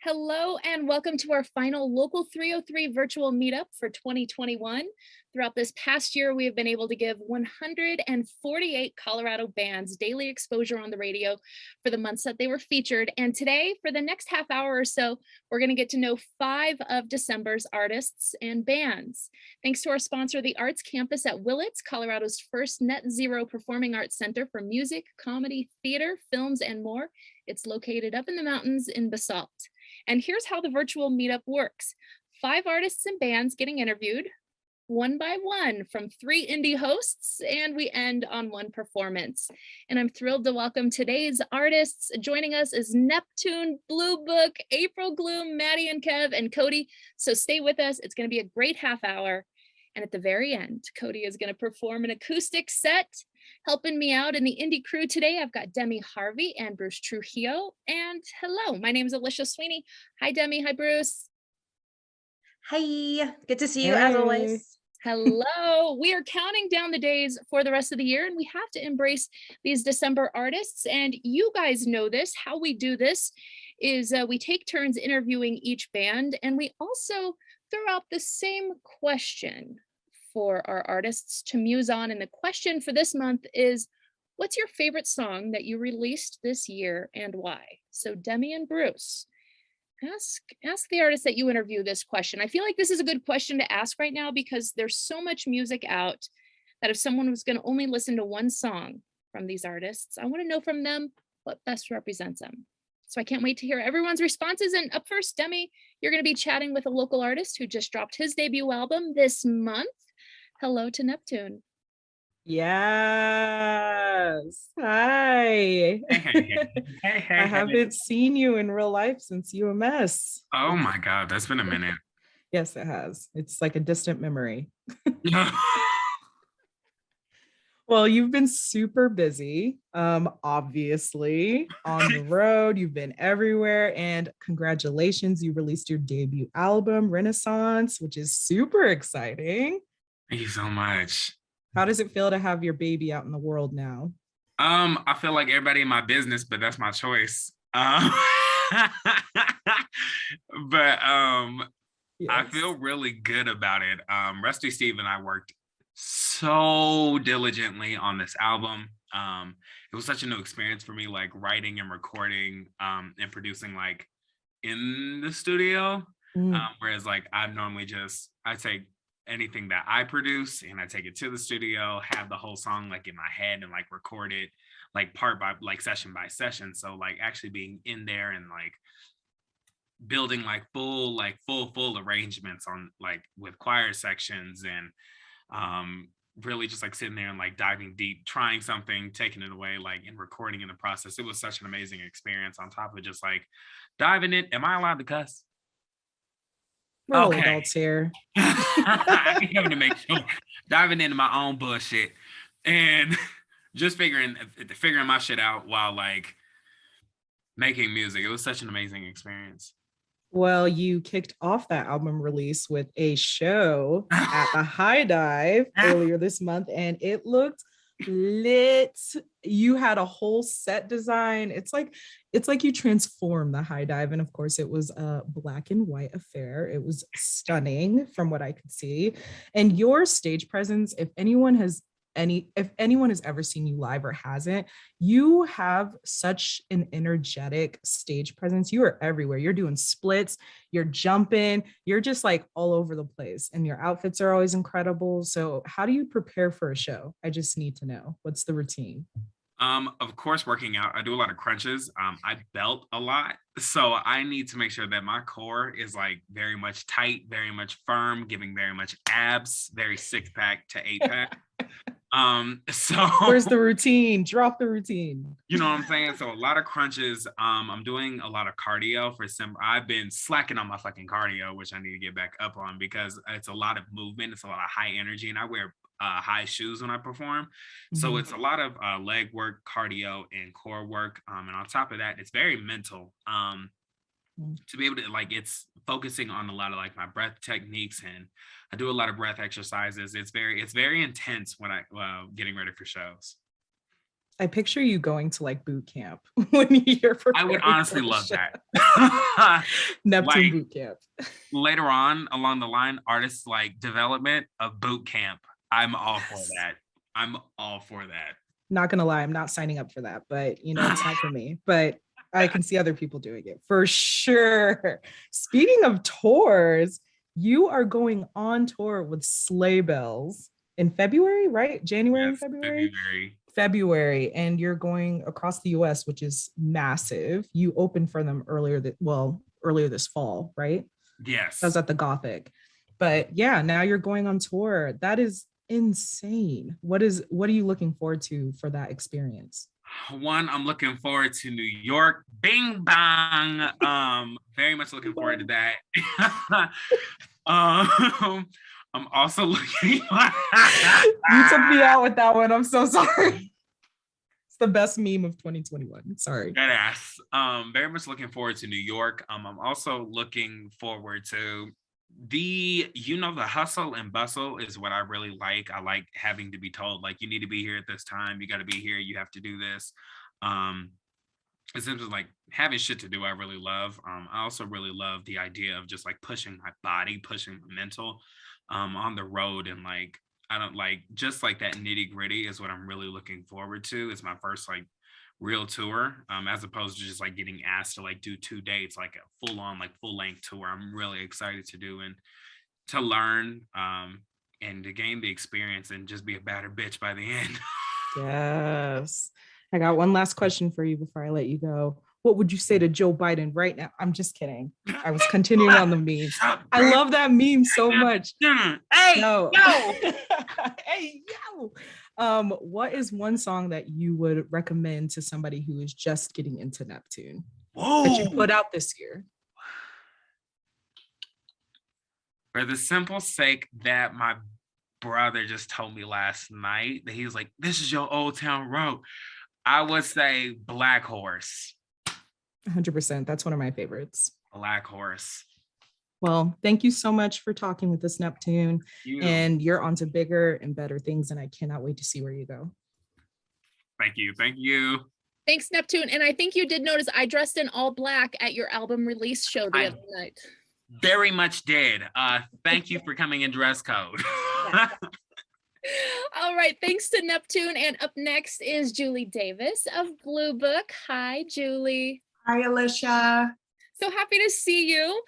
Hello and welcome to our final Local 303 virtual meetup for 2021. Throughout this past year, we have been able to give 148 Colorado bands daily exposure on the radio for the months that they were featured. And today, for the next half hour or so, we're going to get to know 5 of December's artists and bands. Thanks to our sponsor, the Arts Campus at Willits, Colorado's first net zero performing arts center for music, comedy, theater, films, and more. It's located up in the mountains in Basalt. And here's how the virtual meetup works. 5 artists and bands getting interviewed one by one from 3 indie hosts, and we end on 1 performance. And I'm thrilled to welcome today's artists. Joining us is Neptune, bluebook, April Gloom, Maddy and Kev, and Cody. So stay with us. It's going to be a great half hour. And at the very end, Cody is going to perform an acoustic set. Helping me out in the indie crew today, I've got Demi Harvey and Bruce Trujillo. And hello, my name is Alicia Sweeney. Hi, Demi. Hi, Bruce. Hi, good to see you as always. Hello. We are counting down the days for the rest of the year, and we have to embrace these December artists. And you guys know this. How we do this is we take turns interviewing each band, and we also throw out the same question for our artists to muse on. And the question for this month is, what's your favorite song that you released this year and why? So Demi and Bruce, ask the artist that you interview this question. I feel like this is a good question to ask right now because there's so much music out that if someone was going to only listen to one song from these artists, I want to know from them what best represents them. So I can't wait to hear everyone's responses. And up first, Demi, you're going to be chatting with a local artist who just dropped his debut album this month. Hello to Neptune. Yes. Hi. Hey. I haven't seen you in real life since UMS. Oh my God, that's been a minute. Yes, it has. It's like a distant memory. Well, you've been super busy, obviously, on the road. You've been everywhere. And congratulations, you released your debut album, Renaissance, which is super exciting. Thank you so much. How does it feel to have your baby out in the world now? I feel like everybody in my business, but that's my choice. But Yes. I feel really good about it. Rusty Steve and I worked so diligently on this album. It was such a new experience for me, like writing and recording and producing like in the studio. Whereas like I take anything that I produce and I take it to the studio, have the whole song like in my head and like record it like part by like session by session. So like actually being in there and like building like full arrangements on like with choir sections and really just like sitting there and like diving deep, trying something, taking it away, like and recording in the process. It was such an amazing experience on top of just like diving in. Am I allowed to cuss? We're all adults here. I be having to make sure diving into my own bullshit and just figuring my shit out while like making music. It was such an amazing experience. Well, you kicked off that album release with a show at the High Dive earlier this month, and it looked lit. You had a whole set design. It's like you transformed the High Dive, and of course it was a black and white affair. It was stunning from what I could see. And your stage presence, if anyone has ever seen you live or hasn't, you have such an energetic stage presence. You are everywhere. You're doing splits, you're jumping, you're just like all over the place, and your outfits are always incredible. So how do you prepare for a show? I just need to know, what's the routine? Of course, working out. I do a lot of crunches. I belt a lot. So I need to make sure that my core is like very much tight, very much firm, giving very much abs, very 6-pack to 8-pack. So where's the routine? Drop the routine. You know what I'm saying? So a lot of crunches. I'm doing a lot of cardio for I've been slacking on my fucking cardio, which I need to get back up on because it's a lot of movement. It's a lot of high energy, and I wear high shoes when I perform. So it's a lot of leg work, cardio, and core work. And on top of that, it's very mental. To be able to like, it's focusing on a lot of like my breath techniques, and I do a lot of breath exercises. It's very intense when I getting ready for shows. I picture you going to like boot camp when you're I would preparing honestly for the love show. that. Neptune Like boot camp. later on along the line, artists like development of boot camp. I'm all for Yes. that. I'm all for that. Not gonna lie, I'm not signing up for that, but you know, it's not for me. But I can see other people doing it for sure. Speaking of tours, you are going on tour with Sleigh Bells in February, right? January, Yes, February? February. February, and you're going across the US, which is massive. You opened for them earlier this fall, right? That was Yes. at the Gothic. But yeah, now you're going on tour. That is insane. What are you looking forward to for that experience? One, I'm looking forward to New York. Bing bang. Very much looking forward to that. I'm also looking. You took me out with that one. I'm so sorry. It's the best meme of 2021. Sorry. Deadass. Very much looking forward to New York. I'm also looking forward to the hustle and bustle is what I really like. I like having to be told, like, you need to be here at this time, you got to be here, you have to do this. It's just like having shit to do. I really love. I also really love the idea of just like pushing my body, pushing my mental on the road, and like I don't like just like that nitty gritty is what I'm really looking forward to. It's my first like real tour, as opposed to just like getting asked to like do 2 dates, like a full length tour. I'm really excited to do and to learn, and to gain the experience and just be a better bitch by the end. Yes. I got one last question for you before I let you go. What would you say to Joe Biden right now? I'm just kidding. I was continuing on the meme. I love that meme so much. Hey, No. yo! Hey, yo. What is one song that you would recommend to somebody who is just getting into Neptune that you put out this year? For the simple sake that my brother just told me last night that he was like, this is your Old Town Road, I would say Black Horse. 100%. That's one of my favorites. Black Horse. Well, thank you so much for talking with us, Neptune. And you're on to bigger and better things, and I cannot wait to see where you go. Thank you. Thank you. Thanks, Neptune. And I think you did notice I dressed in all black at your album release show the other night. Very much did. Thank you for coming in dress code. All right, thanks to Neptune. And up next is Julie Davis of bluebook. Hi, Julie. Hi, Alicia. So happy to see you.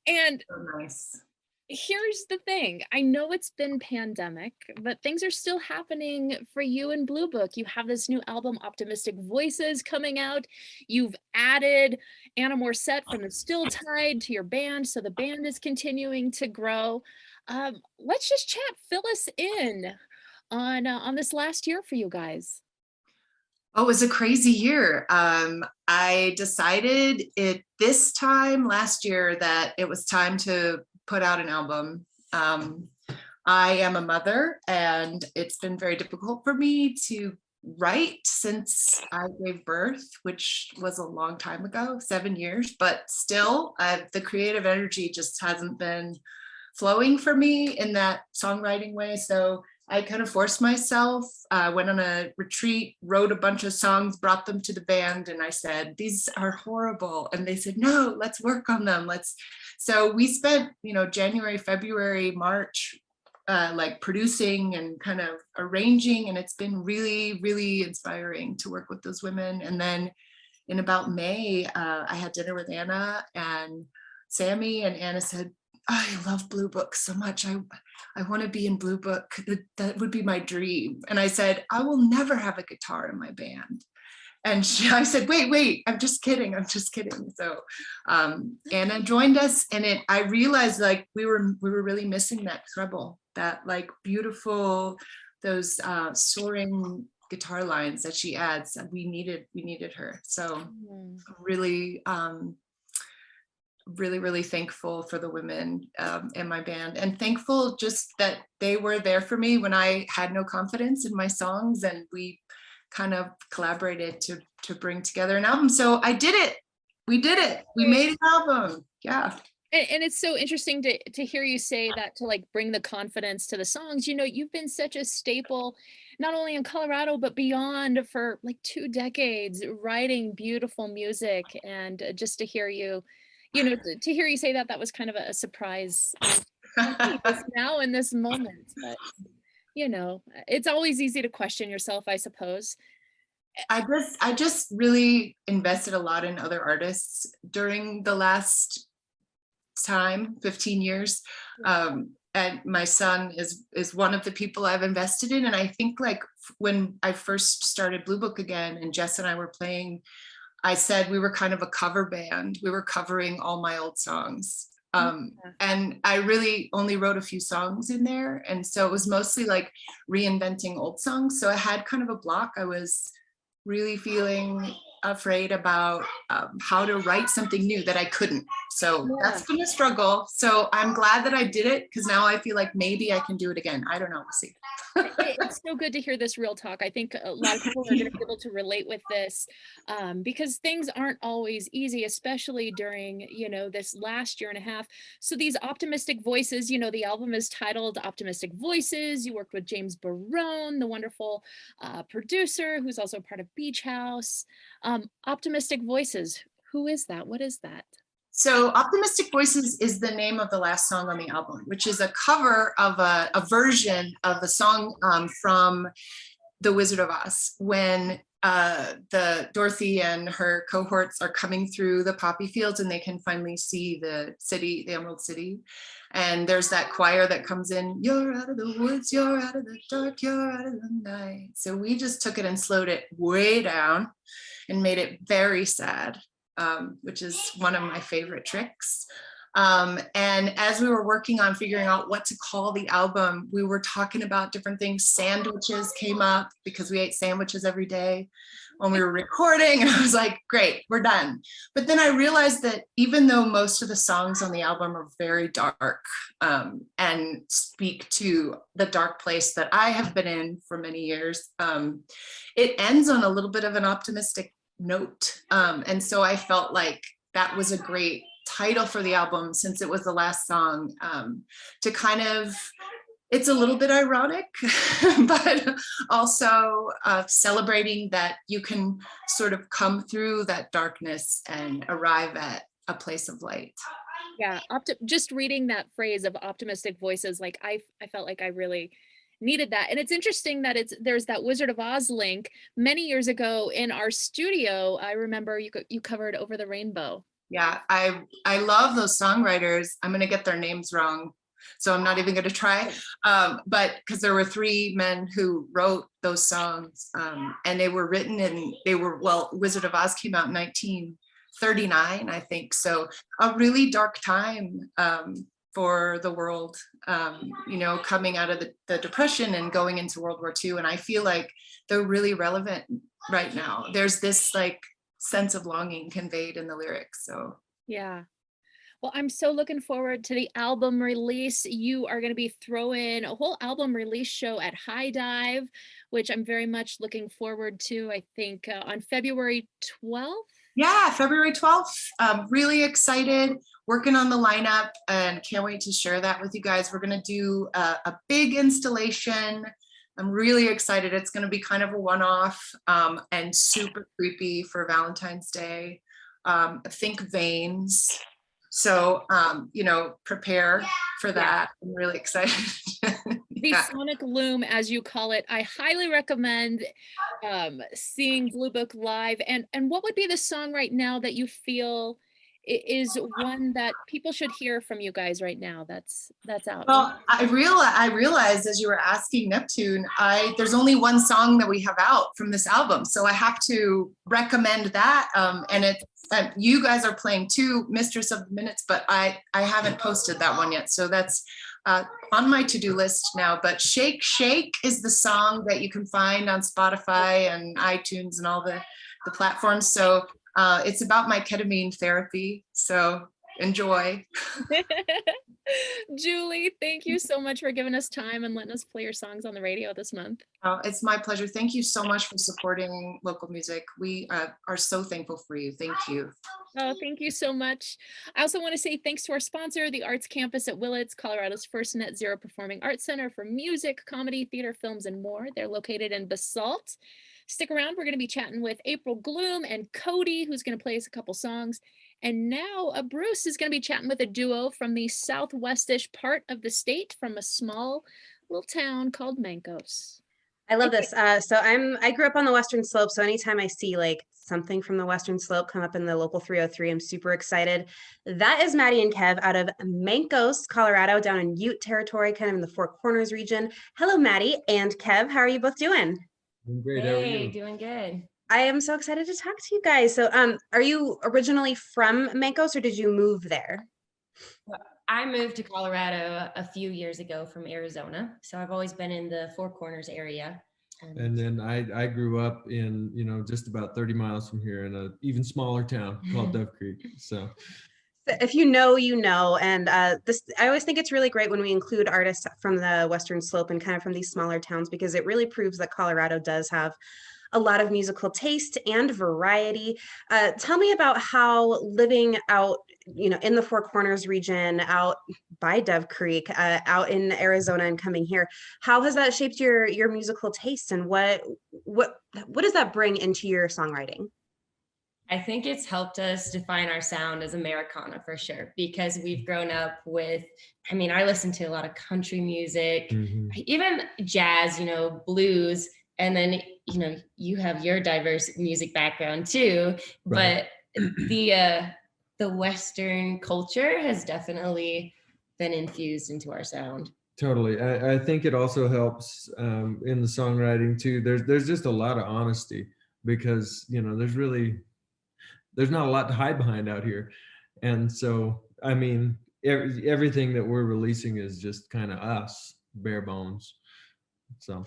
And So nice. here's the thing. I know it's been pandemic, but things are still happening for you in bluebook. You have this new album, Optimistic Voices, coming out. You've added Anna Morissette from the Still Tide to your band, so the band is continuing to grow. Let's just chat. Fill us in on this last year for you guys. Oh, it was a crazy year. I decided this time last year that it was time to put out an album. I am a mother, and it's been very difficult for me to write since I gave birth, which was a long time ago, 7 years, but still the creative energy just hasn't been flowing for me in that songwriting way. So I kind of forced myself, went on a retreat, wrote a bunch of songs, brought them to the band, and I said, these are horrible. And they said, no, let's work on them. So we spent, January, February, March, like producing and kind of arranging. And it's been really, really inspiring to work with those women. And then in about May, I had dinner with Anna and Sammy, and Anna said, I love bluebook so much. I want to be in bluebook. That would be my dream. And I said, I will never have a guitar in my band. And I said, wait, I'm just kidding. So Anna joined us, and I realized like we were really missing that treble, that like beautiful, those soaring guitar lines that she adds. We needed her. So really, really thankful for the women in my band, and thankful just that they were there for me when I had no confidence in my songs, and we kind of collaborated to bring together an album. So I did it. We did it. We made an album. Yeah. And it's so interesting to hear you say that, to like bring the confidence to the songs. You've been such a staple not only in Colorado, but beyond for like 2 decades writing beautiful music. And just to hear you, to hear you say that, that was kind of a surprise for me just now in this moment. But, it's always easy to question yourself, I suppose. I just really invested a lot in other artists during the last 15 years. And my son is one of the people I've invested in. And I think like when I first started Blue Book again and Jess and I were playing, I said we were kind of a cover band. We were covering all my old songs. And I really only wrote a few songs in there. And so it was mostly like reinventing old songs. So I had kind of a block. I was really feeling afraid about how to write something new that I couldn't. So that's been a struggle. So I'm glad that I did it because now I feel like maybe I can do it again. I don't know. We'll see. It's so good to hear this real talk. I think a lot of people are going to be able to relate with this because things aren't always easy, especially during, this last year and a half. So these optimistic voices, the album is titled Optimistic Voices. You worked with James Barone, the wonderful producer who's also part of Beach House. Optimistic Voices, who is that? What is that? So Optimistic Voices is the name of the last song on the album, which is a cover of a version of a song from The Wizard of Oz when the Dorothy and her cohorts are coming through the poppy fields and they can finally see the city, the Emerald City. And there's that choir that comes in, you're out of the woods, you're out of the dark, you're out of the night. So we just took it and slowed it way down and made it very sad. Which is one of my favorite tricks. And as we were working on figuring out what to call the album, we were talking about different things. Sandwiches came up because we ate sandwiches every day when we were recording. And I was like, great, we're done. But then I realized that even though most of the songs on the album are very dark and speak to the dark place that I have been in for many years, it ends on a little bit of an optimistic note. And so I felt like that was a great title for the album since it was the last song, to kind of, it's a little bit ironic, but also celebrating that you can sort of come through that darkness and arrive at a place of light. Yeah, just reading that phrase of optimistic voices, like I felt like I really needed that. And it's interesting that there's that Wizard of Oz link. Many years ago in our studio, I remember you covered Over the Rainbow. Yeah, I love those songwriters. I'm going to get their names wrong, so I'm not even going to try. But because there were 3 men who wrote those songs, and they were written Wizard of Oz came out in 1939, I think. So a really dark time for the world, coming out of the Depression and going into World War II. And I feel like they're really relevant right now. There's this like sense of longing conveyed in the lyrics. So yeah. Well, I'm so looking forward to the album release. You are going to be throwing a whole album release show at High Dive, which I'm very much looking forward to, I think on February 12th. Yeah, February 12th. Really excited, working on the lineup and can't wait to share that with you guys. We're going to do a big installation. I'm really excited. It's going to be kind of a one-off and super creepy for Valentine's Day. Think veins. So, prepare for that. Yeah. I'm really excited. The sonic loom, as you call it. I highly recommend seeing Blue Book live. And what would be the song right now that you feel is one that people should hear from you guys right now that's out? Well, I realized as you were asking Neptune, there's only one song that we have out from this album, so I have to recommend that. And you guys are playing 2, Mistress of the Minutes, but I haven't posted that one yet, so that's on my to-do list now. But Shake Shake is the song that you can find on Spotify and iTunes and all the platforms. So it's about my ketamine therapy. So Enjoy. Julie, thank you so much for giving us time and letting us play your songs on the radio this month. Oh, it's my pleasure. Thank you so much for supporting local music. We are so thankful for you. Thank you. Oh, thank you so much. I also want to say thanks to our sponsor, the Arts Campus at Willits, Colorado's first net zero performing arts center for music, comedy, theater, films, and more. They're located in Basalt. Stick around. We're going to be chatting with April Gloom and Cody, who's going to play us a couple songs. And now Bruce is going to be chatting with a duo from the southwestish part of the state from a small little town called Mancos. I love this. I grew up on the Western Slope. So anytime I see like something from the Western Slope come up in the local 303, I'm super excited. That is Maddy and Kev out of Mancos, Colorado, down in Ute territory, kind of in the Four Corners region. Hello, Maddy and Kev. How are you both doing? Doing great. Hey, How are you? doing good. I am so excited to talk to you guys. So are you originally from Mancos or did you move there? I moved to Colorado a few years ago from Arizona. So I've always been in the Four Corners area. And then I grew up in, just about 30 miles from here in an even smaller town called Dove Creek. So If you know, you know. And I always think it's really great when we include artists from the Western Slope and kind of from these smaller towns, because it really proves that Colorado does have a lot of musical taste and variety. Tell me about how living out, in the Four Corners region, out by Dove Creek, out in Arizona and coming here, how has that shaped your musical taste, and what does that bring into your songwriting? I think it's helped us define our sound as Americana for sure, because we've grown up with, I listen to a lot of country music, even jazz, blues, and then, you have your diverse music background too, Right. but the Western culture has definitely been infused into our sound. totally. I think it also helps in the songwriting too. There's just a lot of honesty because, there's not a lot to hide behind out here. And so, everything that we're releasing is just kind of us, bare bones. So.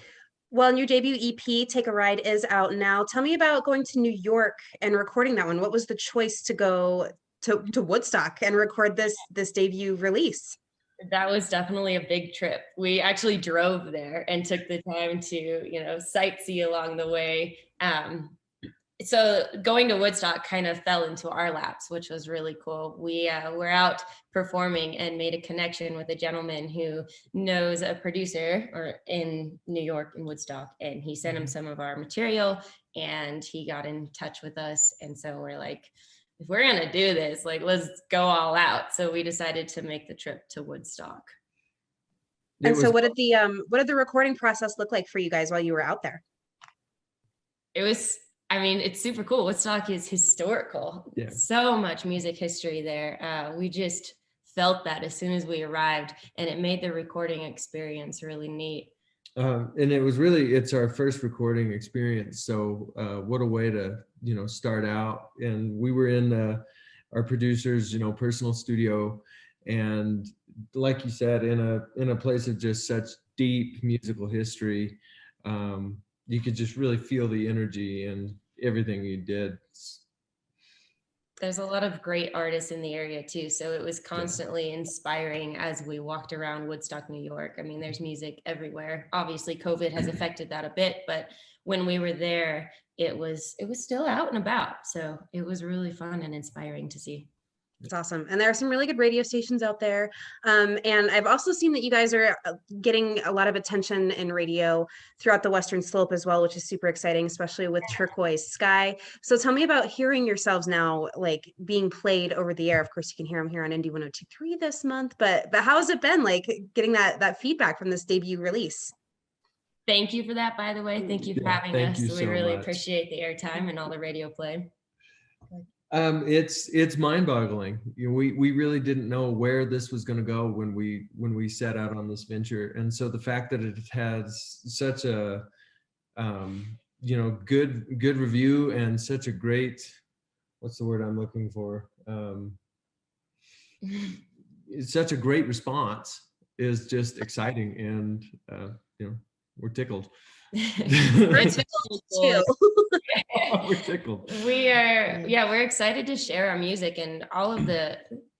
Well, and your debut EP, Take a Ride, is out now. Tell me about going to New York and recording that one. What was the choice to go to Woodstock and record this debut release? That was definitely a big trip. We actually drove there and took the time to, sightsee along the way. So going to Woodstock kind of fell into our laps, which was really cool. We were out performing and made a connection with a gentleman who knows a producer in New York in Woodstock, and he sent him some of our material and he got in touch with us. And so we're like, if we're gonna do this, like, let's go all out. So we decided to make the trip to Woodstock. And so what did the recording process look like for you guys while you were out there? It was, it's super cool. Woodstock is historical. Yeah. So much music history there. We just felt that as soon as we arrived, and it made the recording experience really neat. And it's our first recording experience. So what a way to, start out. And we were in our producer's, personal studio. And like you said, in a place of just such deep musical history, you could just really feel the energy and everything you did. There's a lot of great artists in the area too. So it was constantly inspiring as we walked around Woodstock, New York. There's music everywhere. Obviously COVID has affected that a bit, but when we were there, it was still out and about. So it was really fun and inspiring to see. It's awesome. And there are some really good radio stations out there. And I've also seen that you guys are getting a lot of attention in radio throughout the Western Slope as well, which is super exciting, especially with Turquoise Sky. So tell me about hearing yourselves now, like being played over the air. Of course, you can hear them here on Indie 102.3 this month, but how has it been like getting that feedback from this debut release? Thank you for that, by the way. Thank you for having us. We so really much. Appreciate the airtime and all the radio play. It's mind-boggling. We really didn't know where this was going to go when we set out on this venture, and so the fact that it has such a good review and such a great, what's the word I'm looking for? It's such a great response is just exciting, and we're tickled. We're tickled too. We're tickled. We're excited to share our music and all of the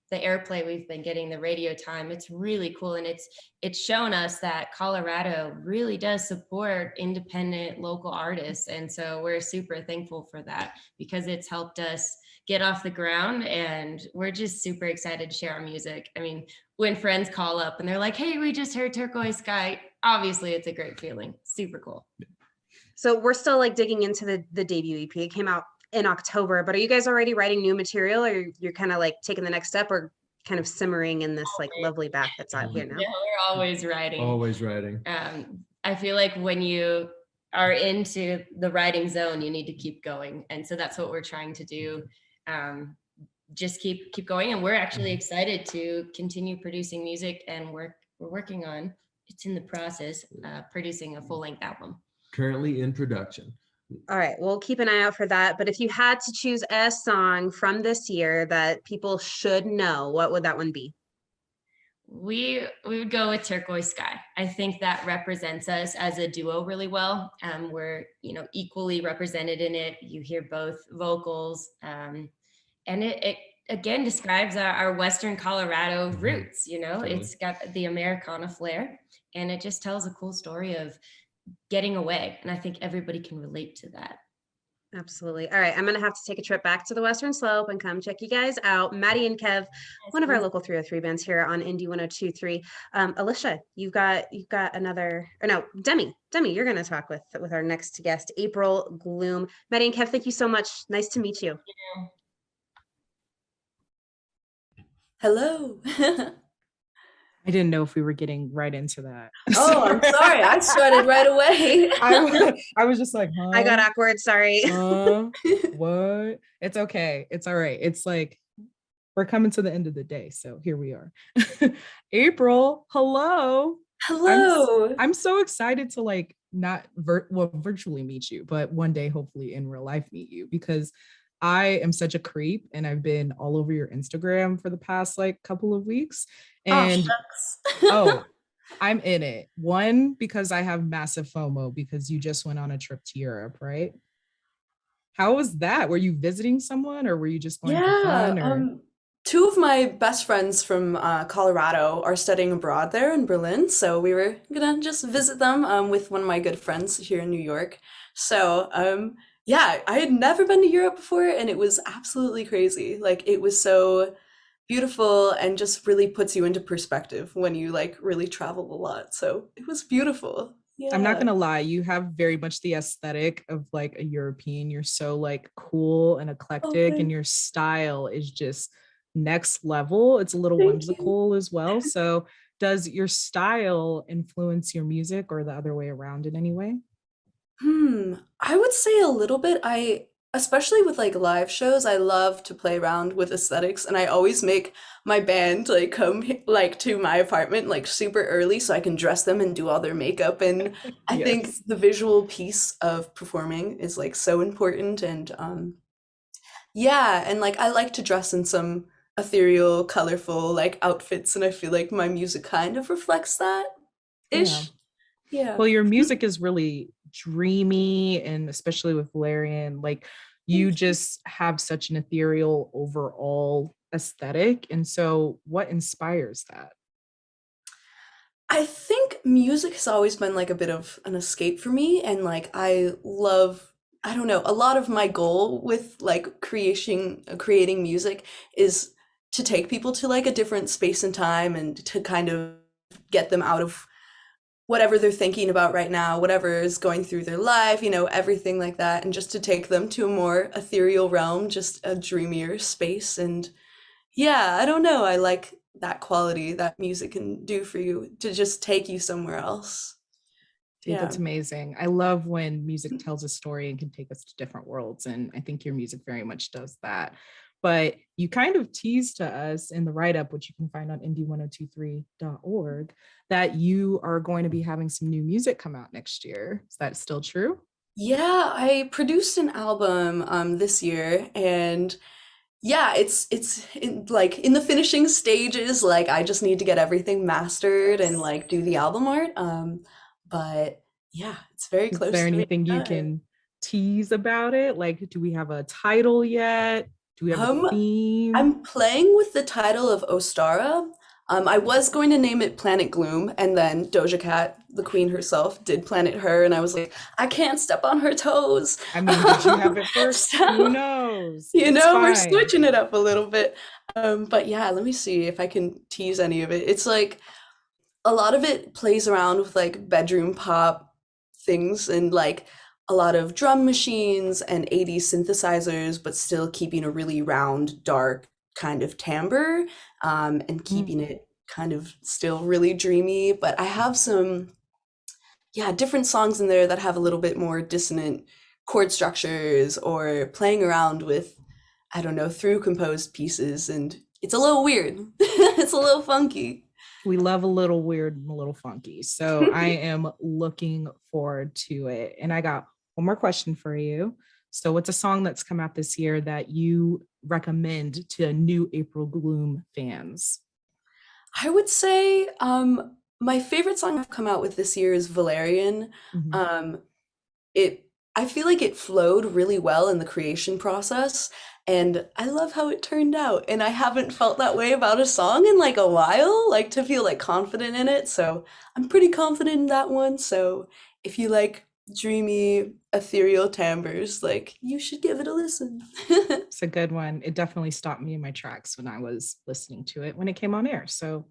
the airplay we've been getting, the radio time, it's really cool. And it's shown us that Colorado really does support independent local artists. And so we're super thankful for that, because it's helped us get off the ground, and we're just super excited to share our music. I mean, when friends call up and they're like, hey, we just heard Turquoise Sky, obviously it's a great feeling. Super cool. So we're still like digging into the debut EP. It came out in October, but are you guys already writing new material, or you're kind of like taking the next step, or kind of simmering in this like lovely bath that's out here now? Yeah, we're always writing. Always writing. I feel like when you are into the writing zone, you need to keep going. And so that's what we're trying to do. Just keep going. And we're actually excited to continue producing music, and we're working on, it's in the process, producing a full-length album. Currently in production. All right, we'll keep an eye out for that. But if you had to choose a song from this year that people should know, what would that one be? We would go with Turquoise Sky. I think that represents us as a duo really well. We're, equally represented in it. You hear both vocals, and it again describes our Western Colorado roots. It's got the Americana flair, and it just tells a cool story of getting away. And I think everybody can relate to that. Absolutely. All right, I'm gonna have to take a trip back to the Western Slope and come check you guys out. Maddy and Kev, one of our local 303 bands here on Indie 102.3. Alicia, you've got another, or no, Demi, you're gonna talk with our next guest, April Gloom. Maddy and Kev, thank you so much. Nice to meet you. Hello. I didn't know if we were getting right into that. Oh, I'm sorry. I started right away. I was just like, huh? I got awkward. Sorry. What? It's okay. It's all right. It's like we're coming to the end of the day, so here we are. April, hello. Hello. I'm so excited to like not virtually meet you, but one day hopefully in real life meet you, because I am such a creep and I've been all over your Instagram for the past like couple of weeks. And I'm in it. One, because I have massive FOMO because you just went on a trip to Europe, right? How was that? Were you visiting someone, or were you just going for fun? Or? Two of my best friends from Colorado are studying abroad there in Berlin. So we were gonna just visit them with one of my good friends here in New York. So yeah, I had never been to Europe before, and it was absolutely crazy. Like, it was so beautiful and just really puts you into perspective when you like really travel a lot. So it was beautiful. Yeah. I'm not gonna lie, you have very much the aesthetic of like a European. You're so like cool and eclectic, and your style is just next level. It's a little whimsical as well. So does your style influence your music, or the other way around in any way? I would say a little bit. Especially with like live shows, I love to play around with aesthetics, and I always make my band like come like to my apartment like super early so I can dress them and do all their makeup. And I think the visual piece of performing is like so important. And yeah, and like I like to dress in some ethereal, colorful like outfits, and I feel like my music kind of reflects that ish. Yeah. Well, your music is really dreamy, and especially with Valerian, like you just have such an ethereal overall aesthetic. And so what inspires that? I think music has always been like a bit of an escape for me, and like I don't know, a lot of my goal with like creating music is to take people to like a different space and time, and to kind of get them out of whatever they're thinking about right now, whatever is going through their life, everything like that, and just to take them to a more ethereal realm, just a dreamier space. And yeah, I don't know, I like that quality that music can do for you, to just take you somewhere else. Dude, that's amazing. I love when music tells a story and can take us to different worlds, and I think your music very much does that. But you kind of teased to us in the write-up, which you can find on indie1023.org, that you are going to be having some new music come out next year. Is that still true? Yeah, I produced an album this year, and yeah, it's in the finishing stages. Like, I just need to get everything mastered and like do the album art. But yeah, it's very close. Is there anything you can tease about it? Like, do we have a title yet? Do we have a theme? I'm playing with the title of Ostara. I was going to name it Planet Gloom, and then Doja Cat, the queen herself, did Planet Her, and I was like, I can't step on her toes. I mean, did you have it first? So, Who knows? you It's know, we're fine. switching it up a little bit. But yeah, let me see if I can tease any of it. It's like a lot of it plays around with like bedroom pop things and like a lot of drum machines and 80s synthesizers, but still keeping a really round, dark kind of timbre, and keeping it kind of still really dreamy. But I have some, yeah, different songs in there that have a little bit more dissonant chord structures or playing around with, I don't know, through composed pieces. And it's a little weird. It's a little funky. We love a little weird and a little funky. So I am looking forward to it. And I got one more question for you. So what's a song that's come out this year that you recommend to new April Gloom fans? I would say my favorite song I've come out with this year is Valerian. Mhm. It I feel like it flowed really well in the creation process, and I love how it turned out. And I haven't felt that way about a song in like a while, like to feel like confident in it. So I'm pretty confident in that one. So if you like dreamy, ethereal timbres, like you should give it a listen. It's a good one. It definitely stopped me in my tracks when I was listening to it when it came on air. So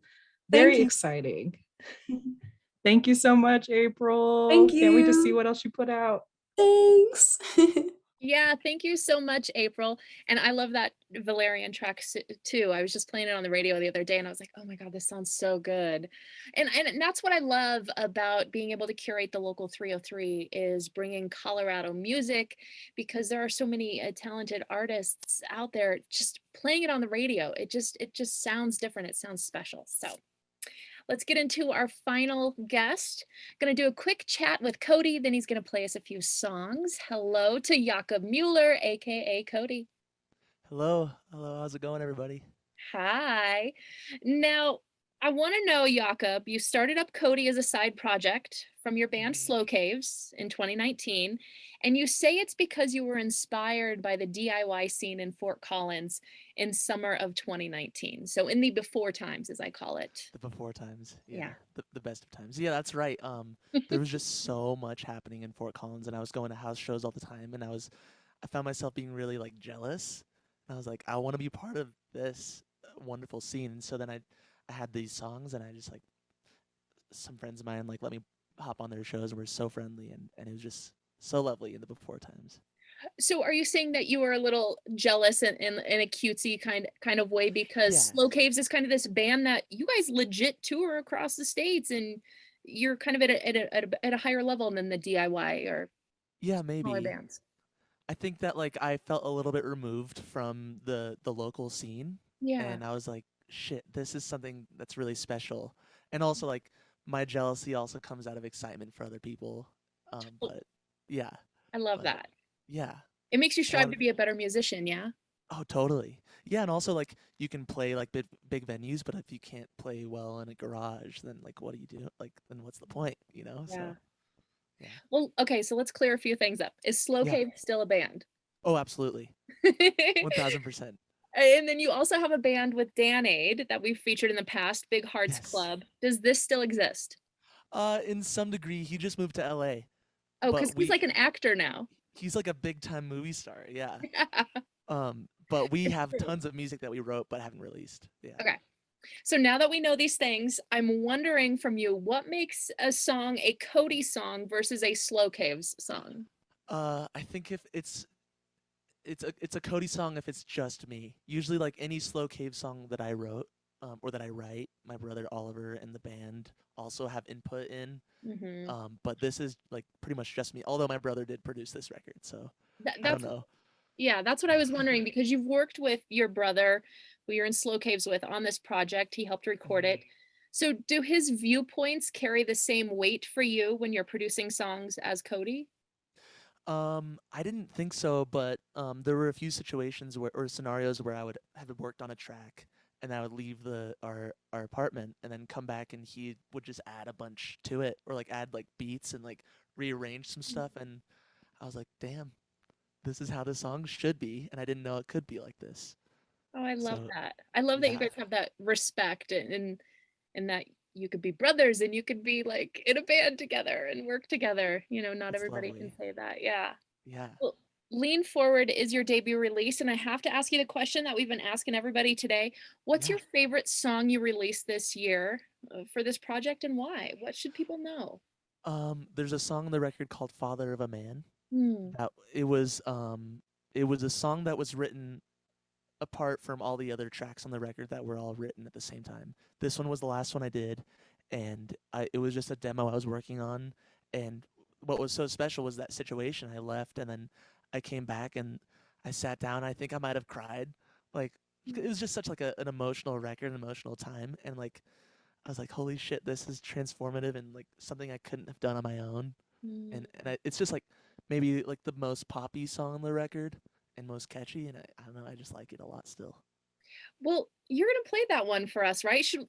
very you. exciting. Thank you so much, April. Thank Can't wait to see you. what else you put out. Thanks. Yeah, thank you so much, April. And I love that Valerian track too. I was just playing it on the radio the other day and I was like, oh my God, this sounds so good. And that's what I love about being able to curate the local 303 is bringing Colorado music, because there are so many talented artists out there just playing it on the radio. It just sounds different. It sounds special. So let's get into our final guest. Going to do a quick chat with Cody, then he's going to play us a few songs. Hello to Jakob Mueller, aka Cody. Hello, hello. How's it going, everybody? Hi. Now, I want to know, Jakob, you started up Cody as a side project from your band Slow Caves in 2019, and you say it's because you were inspired by the DIY scene in Fort Collins in summer of 2019. So in the before times, as I call it. The before times, Yeah. the best of times. Yeah, that's right. There was just so much happening in Fort Collins, and I was going to house shows all the time, and I found myself being really like jealous. And I was like, I want to be part of this wonderful scene. And so then I had these songs, and I just like some friends of mine like let me hop on their shows, and we're so friendly, and it was just so lovely in the before times. So are you saying that you were a little jealous in a cutesy kind of way because Slow Yes. Caves is kind of this band that you guys legit tour across the states and you're kind of at a higher level than the DIY or Yeah, smaller maybe. bands? I think that like I felt a little bit removed from the local scene, Yeah. and I was like, shit, this is something that's really special. And also like my jealousy also comes out of excitement for other people. Well, But yeah, I love but that. yeah, It makes you I strive to wanted. be a better musician, yeah? Oh, totally. Yeah, and also like you can play like big venues, but if you can't play well in a garage, then like what do you do? Like then what's the point, you know? Yeah. So yeah, Well, okay, so let's clear a few things up. Is Slow yeah. Cave still a band? Oh, absolutely, 1000%. And then you also have a band with Dan Aid that we've featured in the past, Big Hearts Yes. Club. Does this still exist? In some degree, he just moved to LA, Oh, because but he's like an actor now. he's like a big time movie star. Yeah. But we It's have true. tons of music that we wrote but haven't released. Yeah. Okay. So now that we know these things, I'm wondering from you, what makes a song a Cody song versus a Slow Caves song? I think if it's a Cody song if it's just me. Usually like any Slow Cave song that I wrote or that I write, my brother Oliver and the band also have input in. Hmm. But this is like pretty much just me. Although my brother did produce this record, so I don't That's know. yeah, that's what I was wondering because you've worked with your brother, who you're in Slow Caves with, on this project. He helped record Mhm. it. So do his viewpoints carry the same weight for you when you're producing songs as Cody? I didn't think so, but there were a few situations where or scenarios where I would have worked on a track and I would leave our apartment and then come back and he would just add a bunch to it or like add like beats and like rearrange some stuff and I was like, damn, this is how the song should be, and I didn't know it could be like this. Oh, I love So that. I love that you yeah, guys have that respect and that you could be brothers and you could be like in a band together and work together. You know, not it's everybody can lovely. say that. Yeah. Yeah, Well, Lean Forward is your debut release, and I have to ask you the question that we've been asking everybody today. What's yeah. your favorite song you released this year for this project and why? What should people know? There's a song on the record called "Father of a Man." Hmm. That it was a song that was written apart from all the other tracks on the record that were all written at the same time. This one was the last one I did, and it was just a demo I was working on. And what was so special was that situation. I left, and then I came back, and I sat down. I think I might have cried. Like it was just such like an emotional record, an emotional time, and like I was like, holy shit, this is transformative and like something I couldn't have done on my own. Mm. It's just like maybe like the most poppy song on the record and most catchy, and I don't know, I just like it a lot still. Well, you're gonna play that one for us, right? Yeah.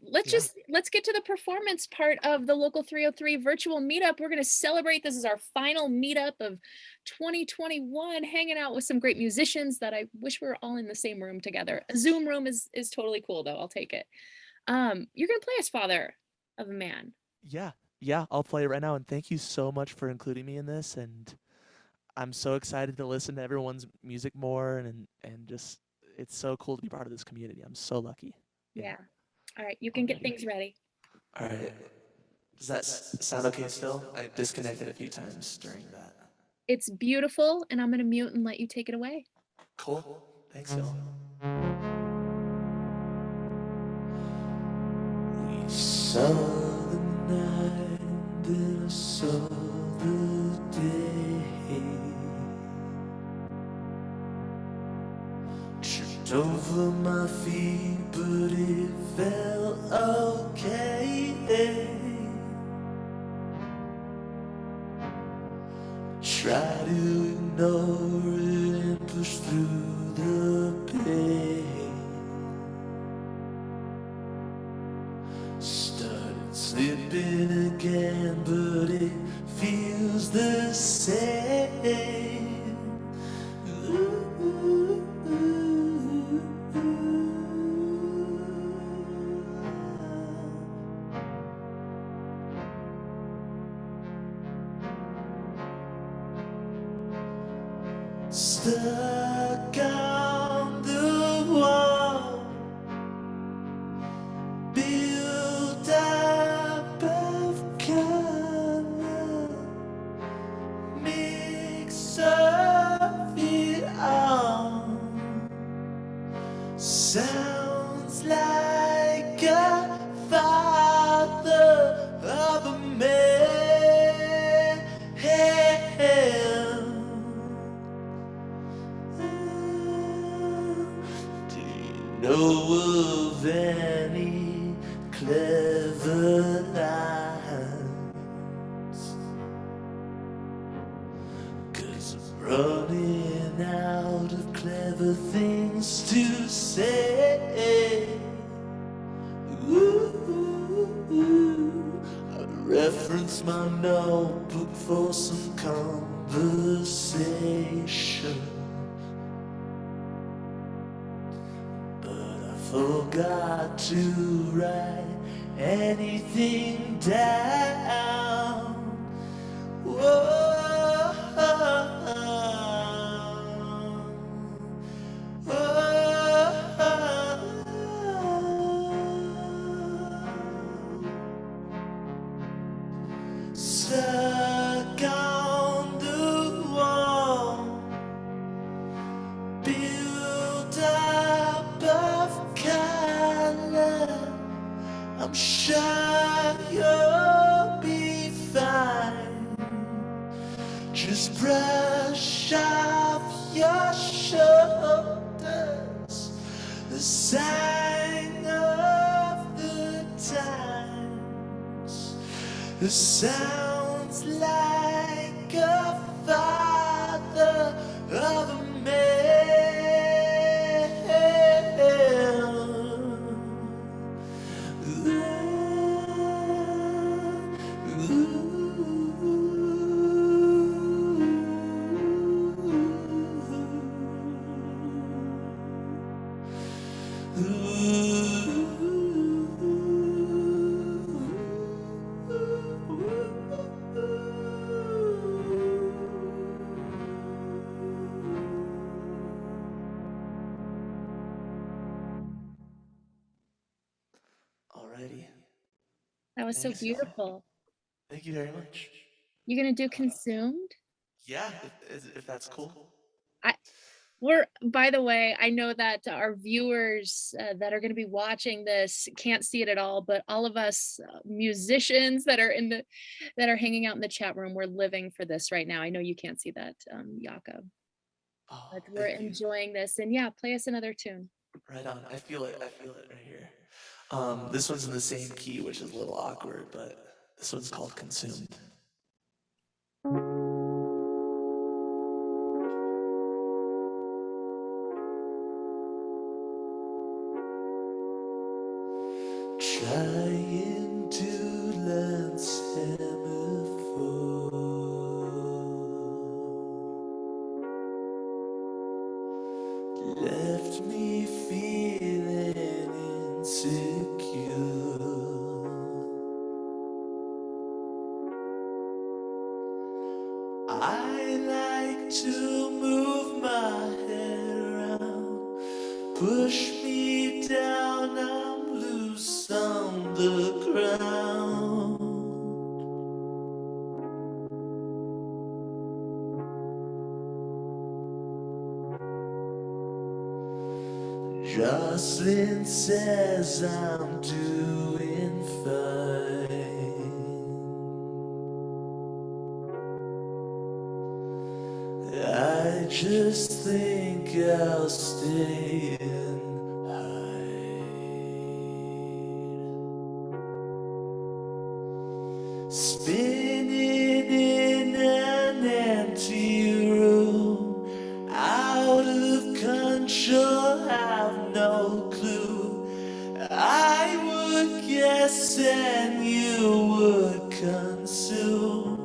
Let's get to the performance part of the Local 303 virtual meetup. We're gonna celebrate. This is our final meetup of 2021, hanging out with some great musicians that I wish we were all in the same room together. A Zoom room is totally cool though. I'll take it. You're gonna play as Father of a Man. Yeah, yeah, I'll play it right now. And thank you so much for including me in this. And I'm so excited to listen to everyone's music more and just it's so cool to be part of this community. I'm so lucky. Yeah. All right, you can get things ready. All right. Does that sound okay still? I disconnected a few times during that. It's beautiful, and I'm gonna mute and let you take it away. Cool. Thanks, y'all. We saw the night, then I saw the day. Tripped over my feet, but it felt okay. Try to ignore it and push through the pain. Started slipping again, but it feels the same. Ooh. Stuck on the wall, built up of color, mix of it all. Sounds like a father of a man. Do you know of any clever lines? 'Cause I'm running out of clever things to say. Ooh, I reference my notebook for some conversation. Forgot to write anything down. Whoa. Stuck on the wall, built up of color. I'm sure you'll be fine. Just brush off your shoulders the sign of the times. It sounds like a father of a man. Ooh. Alrighty. That was so Thanks, y'all. beautiful. Thank you very much. You gonna do Consumed? Yeah, if that's cool. By the way, I know that our viewers that are going to be watching this can't see it at all, but all of us musicians that are hanging out in the chat room, we're living for this right now. I know you can't see that, Jakob, Oh, but we're thank you. enjoying this. And yeah, play us another tune. Right on. I feel it right here. This one's in the same key, which is a little awkward, but this one's called Consumed. Trying to learn semaphore, left me feeling insecure. I like to move my head around, push me down, I'm loose on the ground. Jocelyn says I'm doing fine. I just think I'll stay and hide. Spinning in an empty room, out of control, have no clue. I would guess and you would consume.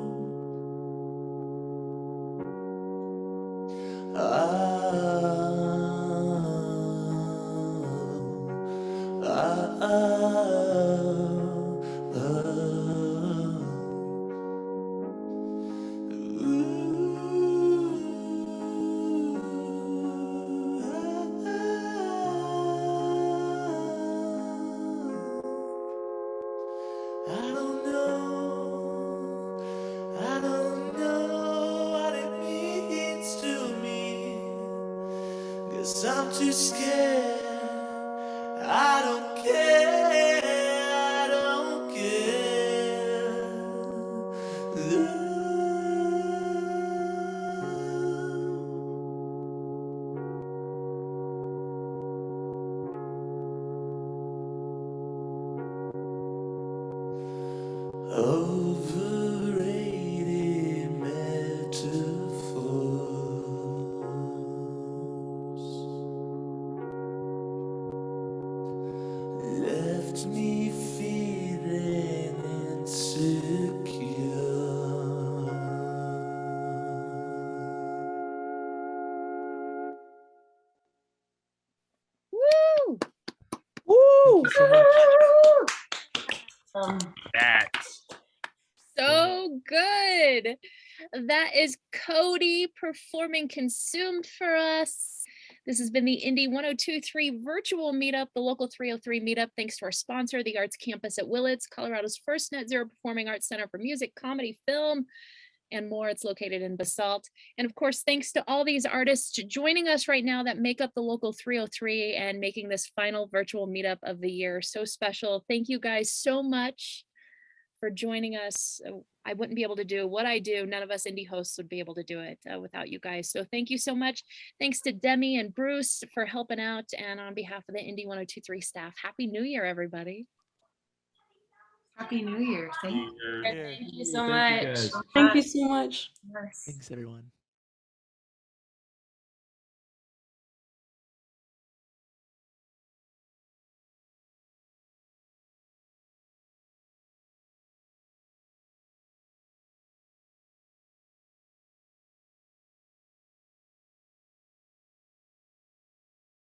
I don't know what it means to me, 'cause I'm too scared. I don't care, I don't care. Overrated metaphors left me feeling insecure. Woo! Thank you so much. That's So good. That is Cody performing Consumed for us. This has been the Indie 102.3 virtual meetup, the local 303 meetup. Thanks to our sponsor, the Arts Campus at Willits, Colorado's first net zero performing arts center for music, comedy, film, and more. It's located in Basalt. And of course, thanks to all these artists joining us right now that make up the local 303 and making this final virtual meetup of the year so special. Thank you guys so much for joining us. I wouldn't be able to do what I do. None of us indie hosts would be able to do it without you guys. So thank you so much. Thanks to Demi and Bruce for helping out. And on behalf of the Indie 102.3 staff, Happy New Year, everybody. Happy New Year. Thank you. Thank you so Thank you, much. guys. Thank you so much. Thanks, everyone.